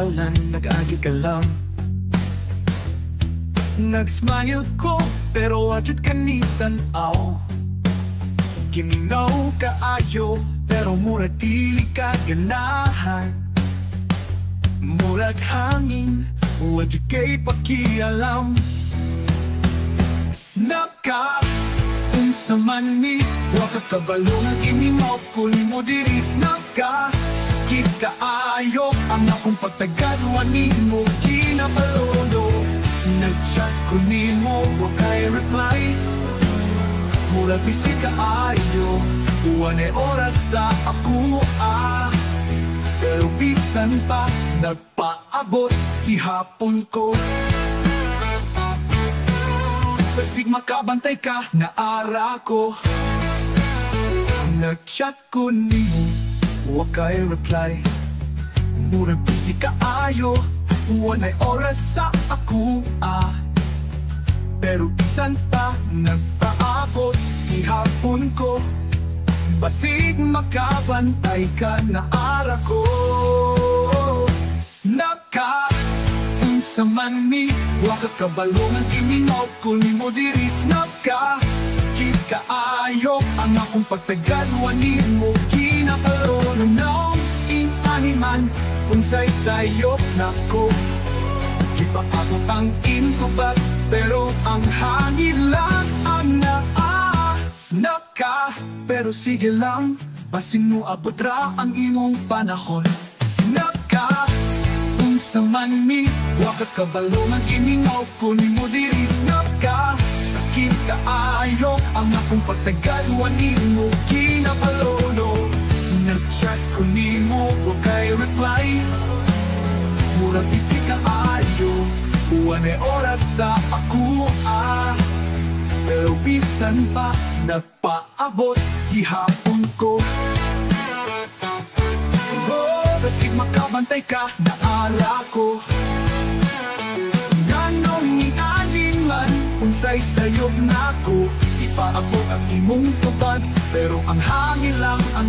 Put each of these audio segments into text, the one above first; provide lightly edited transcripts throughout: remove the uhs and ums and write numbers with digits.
dalan, nag-agi ka lang. Nag-smile ko, pero wajud kanitan aw. Giminaw kaayo, pero murag dili ka ganahan. Murag hangin, wajud kay pakialam. Snap ka, unsa man ni, wa ka kabalo ng imimaw, kuli mo diri. Snap ka, sakit kaayo, ang akong pagtagadwanin mo, kinapalodo. Nag-chat ko nimo, wa kay reply. Murag busy kaayo, uwanay oras sa ako pero bisan pa, nagpaabot ihapon ko. Basig makabantay ka, naara ko. Nag-chat ko nimo, wa kay reply. Murag busy kaayo, wanay oras sa ako pero bisan pa, nagpaabot ihapon ko. Basig makabantay ka, naara ko. Snap ka, unsa man ni, wa ka kabalo ng iminaw, kuli mo diri. Snap ka, sakit kaayo, ang akong pagtagadwanin mo, kinapalono ng inaniman, unsay sayop nako. Ipaabot ang inkubat, pero ang hangin lang ang Snap ka, pero sige lang, basin mo abot ra ang imong panahon. Snap ka, unsa man ni, wa ka kabalo ng iminaw, kunin mo diri. Snap ka, sakit kaayo, ang akong pagtagadwanin mo, kinapalono. Nag-chat ko nimo, wa kay reply. Murag busy kaayo, wanay oras sa ako pero bisan pa, nagpaabot ihapon ko. Basig makabantay ka, naara ko. Nganong nianin man, unsay sayop nako. Ipaabot ang imong tubad, pero ang hangin lang ang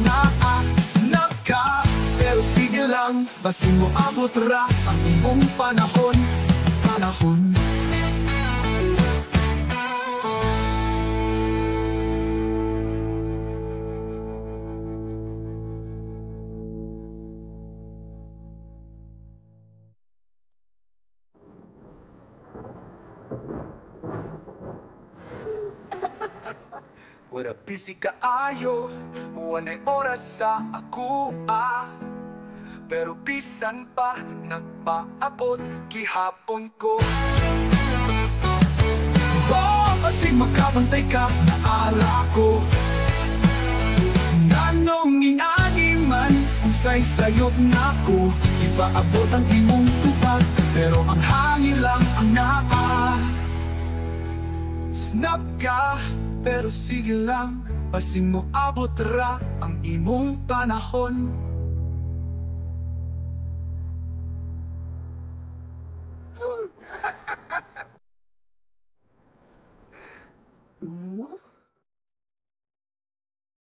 Snap ka, pero sige lang, basin mo abot ra ang imong panahon. Wala busy kaayo, wanay oras sa ako pero bisan pa, nagpaabot gihapon ko. Basig makabantay ka, naara ko. Nganong ingani man, unsay sayop nako. Ipaabot ang imong tubag, pero ang hangin lang ang Snap ka, pero sige lang, basin mo abot ra ang imong panahon.